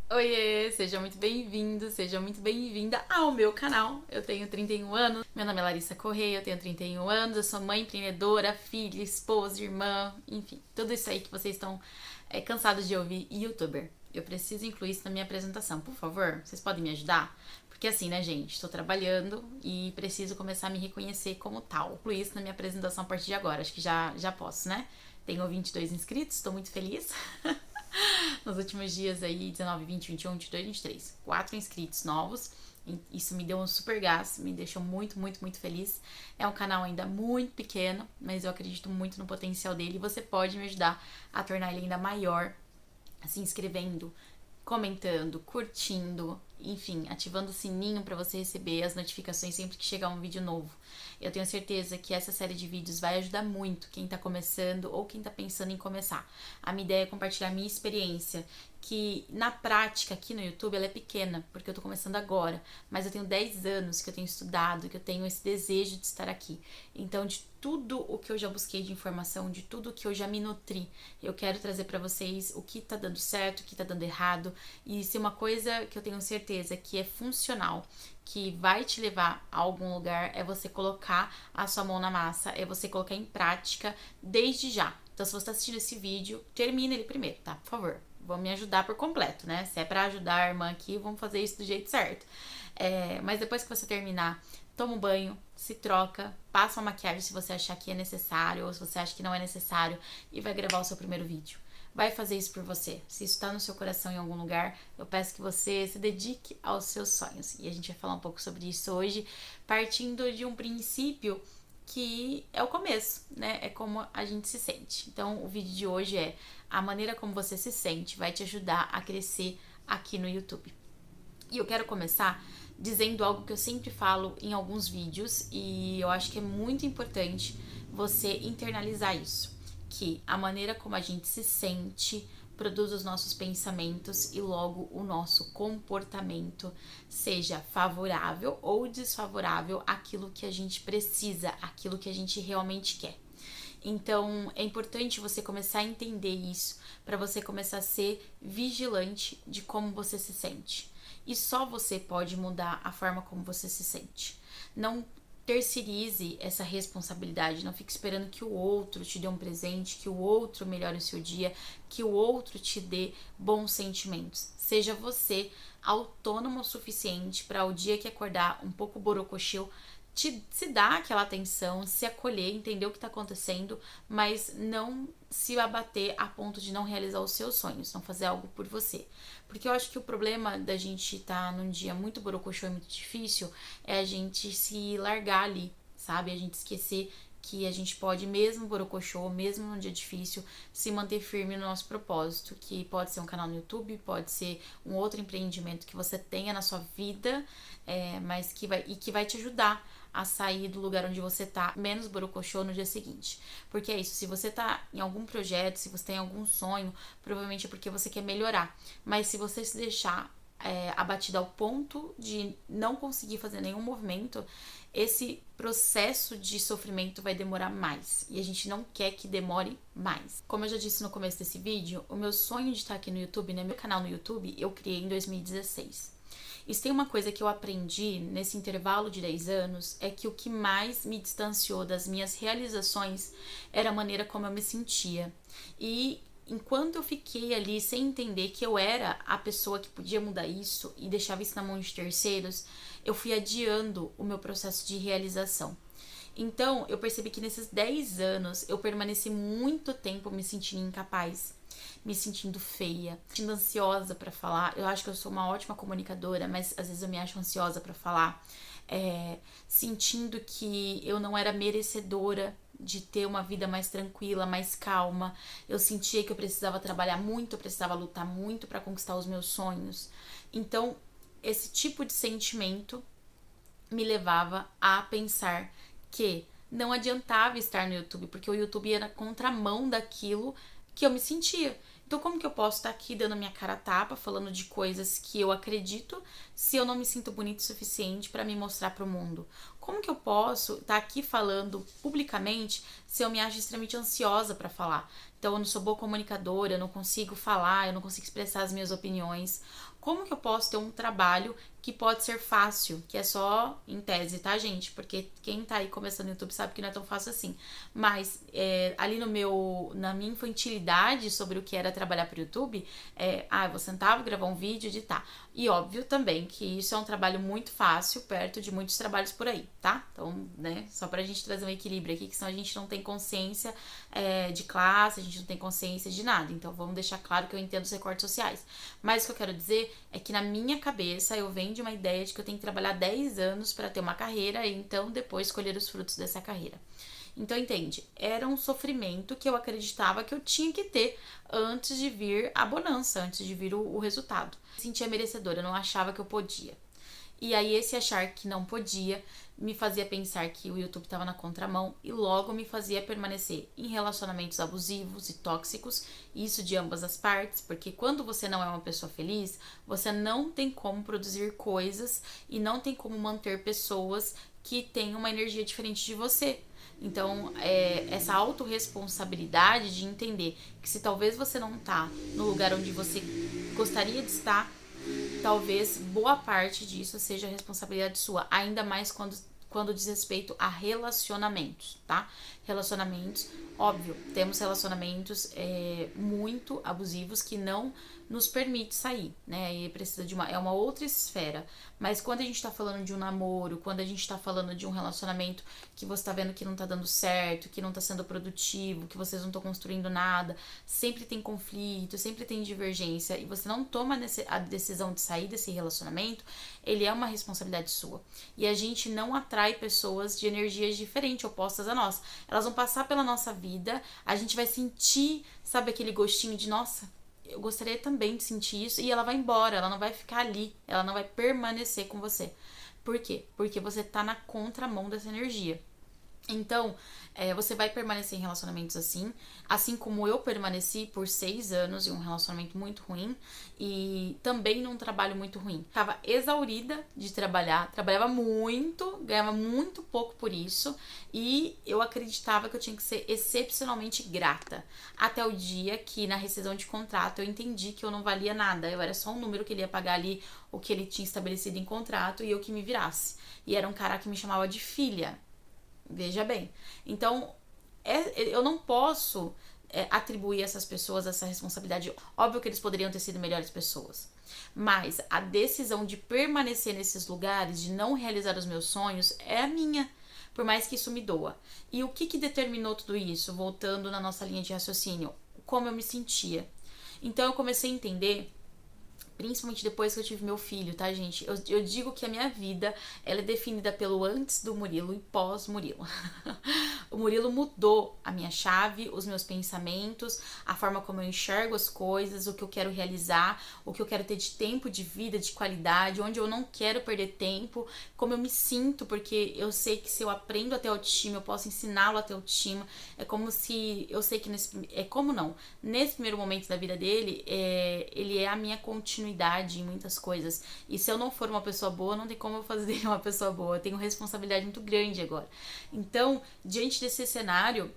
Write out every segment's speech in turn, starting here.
Oiê, seja muito bem-vindo, seja muito bem-vinda ao meu canal. Eu tenho 31 anos, meu nome é Larissa Correia, eu tenho 31 anos, eu sou mãe empreendedora, filha, esposa, irmã, enfim, tudo isso aí que vocês estão cansados de ouvir, youtuber. Eu preciso incluir isso na minha apresentação, por favor, vocês podem me ajudar? Porque assim, né, gente, estou trabalhando e preciso começar a me reconhecer como tal. Incluir isso na minha apresentação a partir de agora, acho que já posso, né? Tenho 22 inscritos, estou muito feliz. Nos últimos dias aí, 19, 20, 21, 22, 23. 4 inscritos novos. Isso me deu um super gás, me deixou muito, muito, muito feliz. É um canal ainda muito pequeno, mas eu acredito muito no potencial dele e você pode me ajudar a tornar ele ainda maior, se inscrevendo, comentando, curtindo, enfim, ativando o sininho para você receber as notificações sempre que chegar um vídeo novo. Eu tenho certeza que essa série de vídeos vai ajudar muito quem tá começando ou quem tá pensando em começar. A minha ideia é compartilhar a minha experiência, que na prática aqui no YouTube ela é pequena, porque eu tô começando agora, mas eu tenho 10 anos que eu tenho estudado, que eu tenho esse desejo de estar aqui. Então, de tudo o que eu já busquei de informação, de tudo o que eu já me nutri, eu quero trazer para vocês o que tá dando certo, o que tá dando errado, e se uma coisa que eu tenho certeza que é funcional, que vai te levar a algum lugar, é você colocar a sua mão na massa, é você colocar em prática desde já. Então, se você está assistindo esse vídeo, termina ele primeiro, tá? Por favor, vão me ajudar por completo, né? Se é para ajudar a irmã aqui, vamos fazer isso do jeito certo. Mas depois que você terminar, toma um banho, se troca, passa uma maquiagem se você achar que é necessário ou se você acha que não é necessário e vai gravar o seu primeiro vídeo. Vai fazer isso por você. Se isso está no seu coração em algum lugar, eu peço que você se dedique aos seus sonhos. E a gente vai falar um pouco sobre isso hoje, partindo de um princípio que é o começo, né? É como a gente se sente. Então, o vídeo de hoje é a maneira como você se sente vai te ajudar a crescer aqui no YouTube. E eu quero começar dizendo algo que eu sempre falo em alguns vídeos e eu acho que é muito importante você internalizar isso, que a maneira como a gente se sente produz os nossos pensamentos e logo o nosso comportamento, seja favorável ou desfavorável àquilo que a gente precisa, àquilo que a gente realmente quer. Então, é importante você começar a entender isso para você começar a ser vigilante de como você se sente. E só você pode mudar a forma como você se sente. Não terceirize essa responsabilidade, não fique esperando que o outro te dê um presente, que o outro melhore o seu dia, que o outro te dê bons sentimentos. Seja você autônomo o suficiente para o dia que acordar um pouco borocochô, se dar aquela atenção, se acolher, entender o que está acontecendo, mas não se abater a ponto de não realizar os seus sonhos, não fazer algo por você. Porque eu acho que o problema da gente estar num dia muito borocochô e muito difícil é a gente se largar ali, sabe? A gente esquecer que a gente pode, mesmo borocochô, mesmo num dia difícil, se manter firme no nosso propósito, que pode ser um canal no YouTube, pode ser um outro empreendimento que você tenha na sua vida, mas que vai te ajudar a sair do lugar onde você tá menos borocochô no dia seguinte. Porque é isso, se você tá em algum projeto, se você tem algum sonho, provavelmente é porque você quer melhorar. Mas se você se deixar abatida ao ponto de não conseguir fazer nenhum movimento, esse processo de sofrimento vai demorar mais. E a gente não quer que demore mais. Como eu já disse no começo desse vídeo, o meu sonho de estar aqui no YouTube, né? Meu canal no YouTube, eu criei em 2016. E se tem uma coisa que eu aprendi nesse intervalo de 10 anos é que o que mais me distanciou das minhas realizações era a maneira como eu me sentia. E enquanto eu fiquei ali sem entender que eu era a pessoa que podia mudar isso e deixava isso na mão de terceiros, eu fui adiando o meu processo de realização. Então, eu percebi que nesses 10 anos eu permaneci muito tempo me sentindo incapaz, me sentindo feia, me sentindo ansiosa pra falar. Eu acho que eu sou uma ótima comunicadora, mas às vezes eu me acho ansiosa pra falar, sentindo que eu não era merecedora de ter uma vida mais tranquila, mais calma. Eu sentia que eu precisava trabalhar muito, eu precisava lutar muito pra conquistar os meus sonhos. Então, esse tipo de sentimento me levava a pensar que não adiantava estar no YouTube, porque o YouTube ia na contramão daquilo que eu me sentia. Então, como que eu posso estar aqui dando minha cara a tapa, falando de coisas que eu acredito, se eu não me sinto bonito o suficiente para me mostrar para o mundo? Como que eu posso estar aqui falando publicamente se eu me acho extremamente ansiosa para falar? então eu não sou boa comunicadora, eu não consigo falar, eu não consigo expressar as minhas opiniões. Como que eu posso ter um trabalho que pode ser fácil, que é só em tese, tá, gente? Porque quem tá aí começando no YouTube sabe que não é tão fácil assim. Mas ali na minha infantilidade sobre o que era trabalhar pro YouTube, eu vou sentar, vou gravar um vídeo, editar. E óbvio também que isso é um trabalho muito fácil, perto de muitos trabalhos por aí, tá? Então, né, só pra gente trazer um equilíbrio aqui, que senão a gente não tem consciência de classe, a gente não tem consciência de nada. Então, vamos deixar claro que eu entendo os recortes sociais. Mas o que eu quero dizer é que na minha cabeça eu venho de uma ideia de que eu tenho que trabalhar 10 anos para ter uma carreira e então depois colher os frutos dessa carreira. Então, entende? Era um sofrimento que eu acreditava que eu tinha que ter antes de vir a bonança, antes de vir o resultado. Eu me sentia merecedora, eu não achava que eu podia. E aí esse achar que não podia me fazia pensar que o YouTube estava na contramão e logo me fazia permanecer em relacionamentos abusivos e tóxicos, isso de ambas as partes, porque quando você não é uma pessoa feliz, você não tem como produzir coisas e não tem como manter pessoas que têm uma energia diferente de você. Então, essa autorresponsabilidade de entender que se talvez você não tá no lugar onde você gostaria de estar, talvez boa parte disso seja responsabilidade sua, ainda mais quando diz respeito a relacionamentos, tá? Relacionamentos, óbvio, temos relacionamentos muito abusivos que não nos permite sair, né? E precisa de é uma outra esfera. Mas quando a gente tá falando de um namoro, quando a gente tá falando de um relacionamento que você tá vendo que não tá dando certo, que não tá sendo produtivo, que vocês não estão construindo nada, sempre tem conflito, sempre tem divergência e você não toma a decisão de sair desse relacionamento, ele é uma responsabilidade sua. E a gente não atrai pessoas de energias diferentes, opostas a nós. Elas vão passar pela nossa vida, a gente vai sentir, sabe, aquele gostinho de, nossa, eu gostaria também de sentir isso, e ela vai embora, ela não vai ficar ali, ela não vai permanecer com você. Por quê? Porque você tá na contramão dessa energia. Então, você vai permanecer em relacionamentos assim como eu permaneci por 6 anos em um relacionamento muito ruim e também num trabalho muito ruim. Tava exaurida de trabalhar, trabalhava muito, ganhava muito pouco por isso e eu acreditava que eu tinha que ser excepcionalmente grata. Até o dia que na rescisão de contrato eu entendi que eu não valia nada, eu era só um número que ele ia pagar ali o que ele tinha estabelecido em contrato e eu que me virasse. E era um cara que me chamava de filha. Veja bem. Então, eu não posso atribuir a essas pessoas essa responsabilidade. Óbvio que eles poderiam ter sido melhores pessoas. Mas a decisão de permanecer nesses lugares, de não realizar os meus sonhos, é a minha. Por mais que isso me doa. E o que determinou tudo isso? Voltando na nossa linha de raciocínio. Como eu me sentia. Então, eu comecei a entender, principalmente depois que eu tive meu filho, tá, gente? Eu digo que a minha vida, ela é definida pelo antes do Murilo e pós-Murilo. O Murilo mudou a minha chave, os meus pensamentos, a forma como eu enxergo as coisas, o que eu quero realizar, o que eu quero ter de tempo de vida, de qualidade, onde eu não quero perder tempo, como eu me sinto, porque eu sei que se eu aprendo a ter autoestima, eu posso ensiná-lo a ter autoestima. É como se, eu sei que nesse primeiro momento da vida dele, ele é a minha continuidade em muitas coisas. E se eu não for uma pessoa boa, não tem como eu fazer dele uma pessoa boa. Eu tenho responsabilidade muito grande agora. Então, diante desse cenário,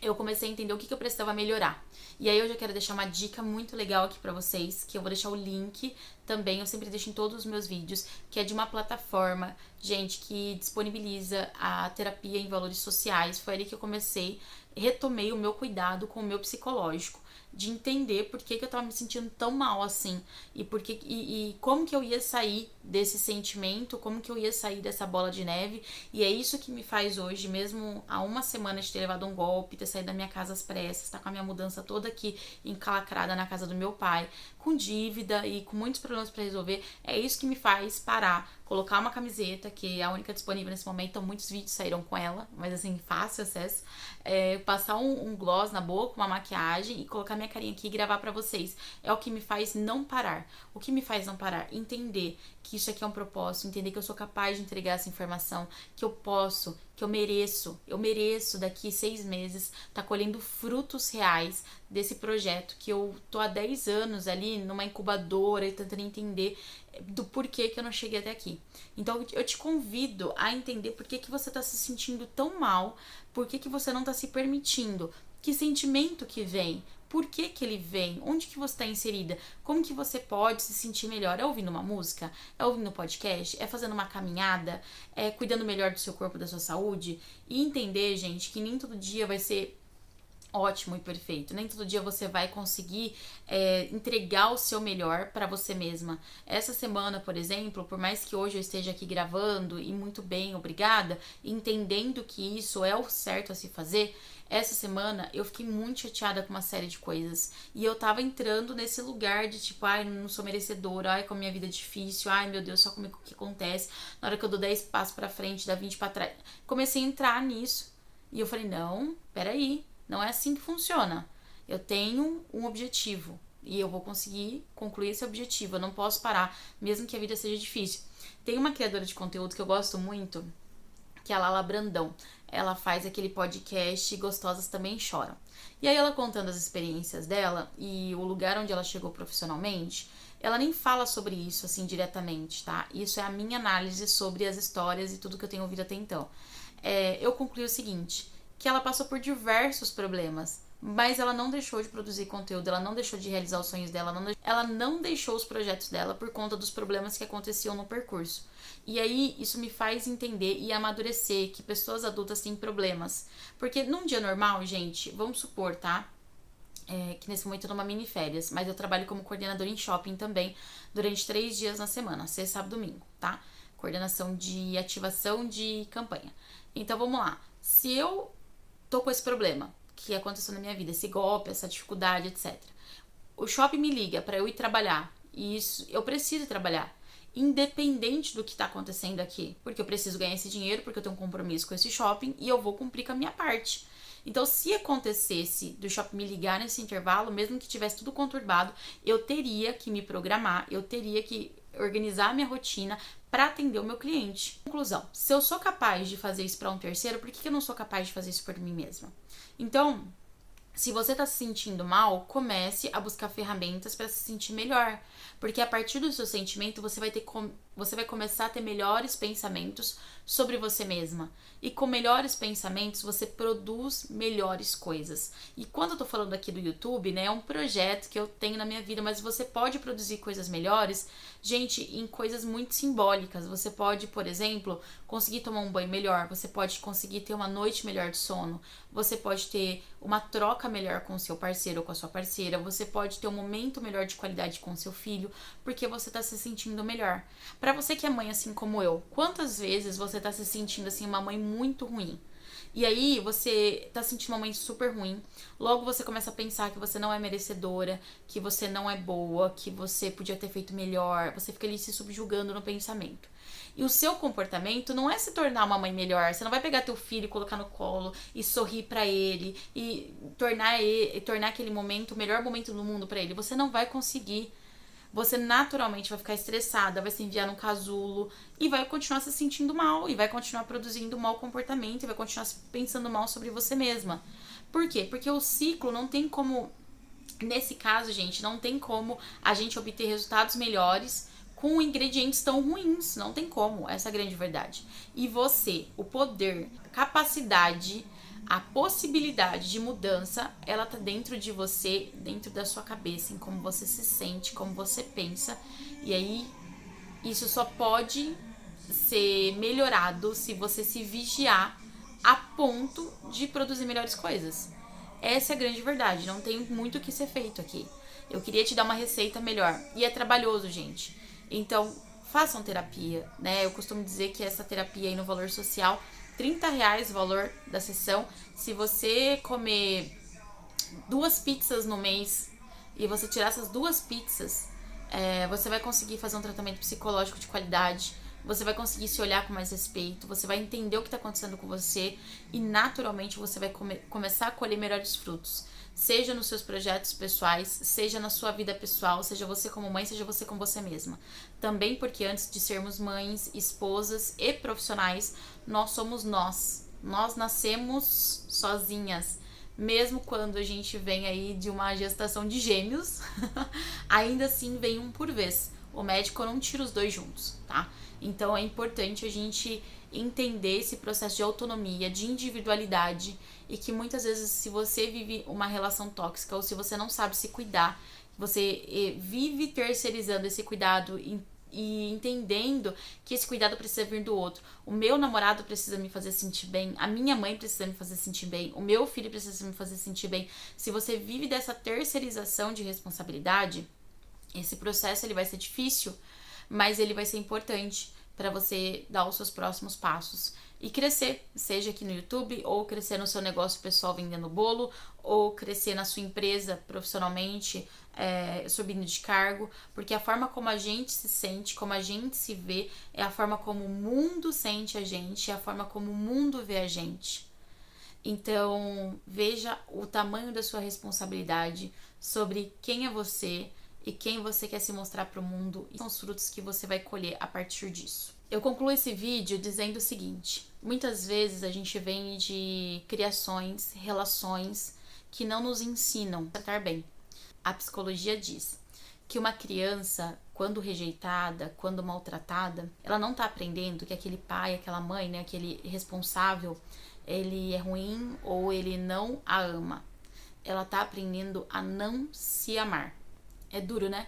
eu comecei a entender o que eu precisava melhorar. E aí eu já quero deixar uma dica muito legal aqui pra vocês, que eu vou deixar o link também, eu sempre deixo em todos os meus vídeos, que é de uma plataforma, gente, que disponibiliza a terapia em valores sociais. Foi ali que eu retomei o meu cuidado com o meu psicológico, de entender por que eu tava me sentindo tão mal assim e como que eu ia sair desse sentimento, como que eu ia sair dessa bola de neve. E é isso que me faz hoje, mesmo há uma semana de ter levado um golpe, ter saído da minha casa às pressas, tá com a minha mudança toda aqui encalacrada na casa do meu pai, com dívida e com muitos problemas pra resolver, é isso que me faz parar, colocar uma camiseta, que é a única disponível nesse momento, então muitos vídeos saíram com ela, mas assim, fácil acesso, passar um gloss na boca, uma maquiagem e colocar minha carinha aqui e gravar pra vocês. É o que me faz não parar. O que me faz não parar? Entender que isso aqui é um propósito, entender que eu sou capaz de entregar essa informação, que eu posso, que eu mereço daqui 6 meses tá colhendo frutos reais desse projeto, que eu tô há 10 anos ali numa incubadora e tentando entender do porquê que eu não cheguei até aqui. Então eu te convido a entender por que você tá se sentindo tão mal, por que você não tá se permitindo. Que sentimento que vem? Por que que ele vem? Onde que você está inserida? Como que você pode se sentir melhor? É ouvindo uma música? É ouvindo um podcast? É fazendo uma caminhada? É cuidando melhor do seu corpo, da sua saúde? E entender, gente, que nem todo dia vai ser ótimo e perfeito. Nem todo dia você vai conseguir entregar o seu melhor para você mesma. Essa semana, por exemplo, por mais que hoje eu esteja aqui gravando e muito bem, obrigada, entendendo que isso é o certo a se fazer, essa semana eu fiquei muito chateada com uma série de coisas. E eu tava entrando nesse lugar de tipo, ai, não sou merecedora, ai, como minha vida é difícil, ai, meu Deus, só comigo o que acontece. Na hora que eu dou 10 passos pra frente, dá 20 pra trás. Comecei a entrar nisso. E eu falei, não, peraí, não é assim que funciona. Eu tenho um objetivo e eu vou conseguir concluir esse objetivo. Eu não posso parar, mesmo que a vida seja difícil. Tem uma criadora de conteúdo que eu gosto muito, que é a Lala Brandão. Ela faz aquele podcast Gostosas Também Choram. E aí ela contando as experiências dela e o lugar onde ela chegou profissionalmente, ela nem fala sobre isso assim diretamente, tá? Isso é a minha análise sobre as histórias e tudo que eu tenho ouvido até então. Eu concluí o seguinte, que ela passou por diversos problemas, mas ela não deixou de produzir conteúdo, ela não deixou de realizar os sonhos dela, ela não deixou os projetos dela por conta dos problemas que aconteciam no percurso. E aí, isso me faz entender e amadurecer que pessoas adultas têm problemas. Porque num dia normal, gente, vamos supor, tá? Que nesse momento eu tô numa mini férias, mas eu trabalho como coordenadora em shopping também durante 3 dias na semana, sexta, sábado, domingo, tá? Coordenação de ativação de campanha. Então, vamos lá. Se eu tô com esse problema que aconteceu na minha vida, esse golpe, essa dificuldade, etc. O shopping me liga pra eu ir trabalhar. E isso, eu preciso trabalhar. Independente do que tá acontecendo aqui. Porque eu preciso ganhar esse dinheiro, porque eu tenho um compromisso com esse shopping e eu vou cumprir com a minha parte. Então, se acontecesse do shopping me ligar nesse intervalo, mesmo que tivesse tudo conturbado, eu teria que me programar, eu teria que organizar a minha rotina para atender o meu cliente. Conclusão, se eu sou capaz de fazer isso para um terceiro, por que eu não sou capaz de fazer isso por mim mesma? Então, se você tá se sentindo mal, comece a buscar ferramentas para se sentir melhor. Porque a partir do seu sentimento, você vai começar a ter melhores pensamentos sobre você mesma. E com melhores pensamentos, você produz melhores coisas. E quando eu tô falando aqui do YouTube, né, é um projeto que eu tenho na minha vida, mas você pode produzir coisas melhores, gente, em coisas muito simbólicas. Você pode, por exemplo, conseguir tomar um banho melhor, você pode conseguir ter uma noite melhor de sono, você pode ter uma troca melhor com o seu parceiro ou com a sua parceira, você pode ter um momento melhor de qualidade com o seu filho, porque você tá se sentindo melhor. Pra você que é mãe assim como eu, quantas vezes você tá se sentindo assim uma mãe muito ruim? E aí você tá sentindo uma mãe super ruim, logo você começa a pensar que você não é merecedora, que você não é boa, que você podia ter feito melhor, você fica ali se subjugando no pensamento. E o seu comportamento não é se tornar uma mãe melhor, você não vai pegar teu filho e colocar no colo e sorrir pra ele e tornar aquele momento o melhor momento do mundo pra ele, você não vai conseguir. Você naturalmente vai ficar estressada, vai se enviar num casulo e vai continuar se sentindo mal e vai continuar produzindo mau comportamento e vai continuar pensando mal sobre você mesma. Por quê? Porque o ciclo não tem como, nesse caso, gente, não tem como a gente obter resultados melhores com ingredientes tão ruins. Não tem como, essa é a grande verdade. E você, o poder, a capacidade, a possibilidade de mudança, ela tá dentro de você, dentro da sua cabeça, em como você se sente, como você pensa. E aí, isso só pode ser melhorado se você se vigiar a ponto de produzir melhores coisas. Essa é a grande verdade, não tem muito o que ser feito aqui. Eu queria te dar uma receita melhor. E é trabalhoso, gente. Então, façam terapia, né? Eu costumo dizer que essa terapia aí no valor social, R$30 o valor da sessão. Se você comer 2 pizzas no mês e você tirar essas 2 pizzas, você vai conseguir fazer um tratamento psicológico de qualidade, você vai conseguir se olhar com mais respeito, você vai entender o que está acontecendo com você e naturalmente você vai começar a colher melhores frutos. Seja nos seus projetos pessoais, seja na sua vida pessoal, seja você como mãe, seja você com você mesma. Também porque antes de sermos mães, esposas e profissionais, nós somos nós. Nós nascemos sozinhas. Mesmo quando a gente vem aí de uma gestação de gêmeos, ainda assim vem um por vez. o médico não tira os dois juntos, tá? Então é importante a gente entender esse processo de autonomia, de individualidade, e que muitas vezes, se você vive uma relação tóxica ou se você não sabe se cuidar, você vive terceirizando esse cuidado e entendendo que esse cuidado precisa vir do outro. O meu namorado precisa me fazer sentir bem, a minha mãe precisa me fazer sentir bem, o meu filho precisa me fazer sentir bem. Se você vive dessa terceirização de responsabilidade, esse processo ele vai ser difícil, mas ele vai ser importante para você dar os seus próximos passos e crescer, seja aqui no YouTube, ou crescer no seu negócio pessoal vendendo bolo, ou crescer na sua empresa profissionalmente, subindo de cargo, porque a forma como a gente se sente, como a gente se vê, é a forma como o mundo sente a gente, é a forma como o mundo vê a gente. Então, veja o tamanho da sua responsabilidade sobre quem é você e quem você quer se mostrar para o mundo, e são os frutos que você vai colher a partir disso. Eu concluo esse vídeo dizendo o seguinte: muitas vezes a gente vem de criações, relações que não nos ensinam a tratar bem. A psicologia diz que uma criança, quando rejeitada, quando maltratada, ela não está aprendendo que aquele pai, aquela mãe, né, aquele responsável, ele é ruim ou ele não a ama. Ela está aprendendo a não se amar. É duro, né?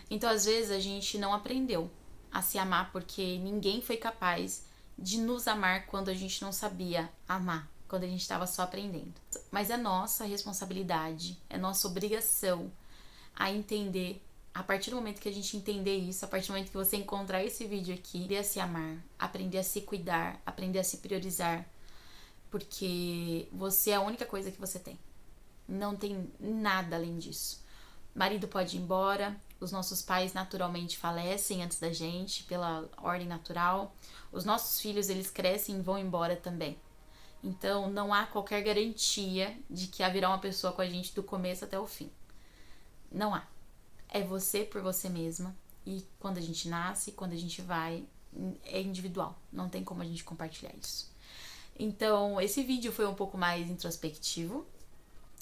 Então, às vezes, a gente não aprendeu a se amar porque ninguém foi capaz de nos amar quando a gente não sabia amar, quando a gente estava só aprendendo. Mas é nossa responsabilidade, é nossa obrigação a entender, a partir do momento que a gente entender isso, a partir do momento que você encontrar esse vídeo aqui, aprender a se amar, aprender a se cuidar, aprender a se priorizar, porque você é a única coisa que você tem. Não tem nada além disso. Marido pode ir embora, os nossos pais naturalmente falecem antes da gente, pela ordem natural. Os nossos filhos, eles crescem e vão embora também. Então, não há qualquer garantia de que haverá uma pessoa com a gente do começo até o fim. Não há. É você por você mesma. E quando a gente nasce, quando a gente vai, é individual. Não tem como a gente compartilhar isso. Então, esse vídeo foi um pouco mais introspectivo.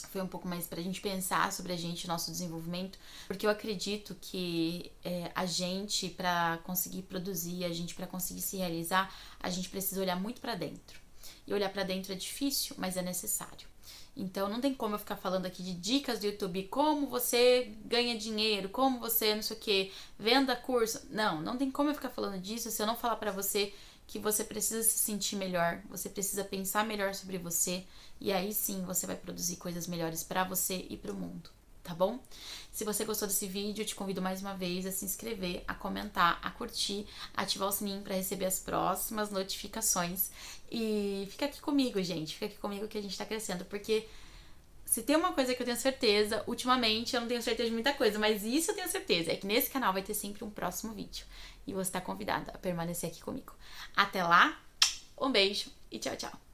Foi um pouco mais pra gente pensar sobre a gente, nosso desenvolvimento, porque eu acredito que a gente, pra conseguir produzir, a gente pra conseguir se realizar, a gente precisa olhar muito pra dentro. E olhar pra dentro é difícil, mas é necessário. Então não tem como eu ficar falando aqui de dicas do YouTube, como você ganha dinheiro, como você não sei o que, venda curso. Não tem como eu ficar falando disso se eu não falar pra você que você precisa se sentir melhor, você precisa pensar melhor sobre você, e aí sim você vai produzir coisas melhores pra você e pro mundo, tá bom? Se você gostou desse vídeo, eu te convido mais uma vez a se inscrever, a comentar, a curtir, ativar o sininho pra receber as próximas notificações. E fica aqui comigo, gente, fica aqui comigo que a gente tá crescendo, porque se tem uma coisa que eu tenho certeza, ultimamente eu não tenho certeza de muita coisa, mas isso eu tenho certeza, é que nesse canal vai ter sempre um próximo vídeo. E você tá convidada a permanecer aqui comigo. Até lá, um beijo e tchau, tchau.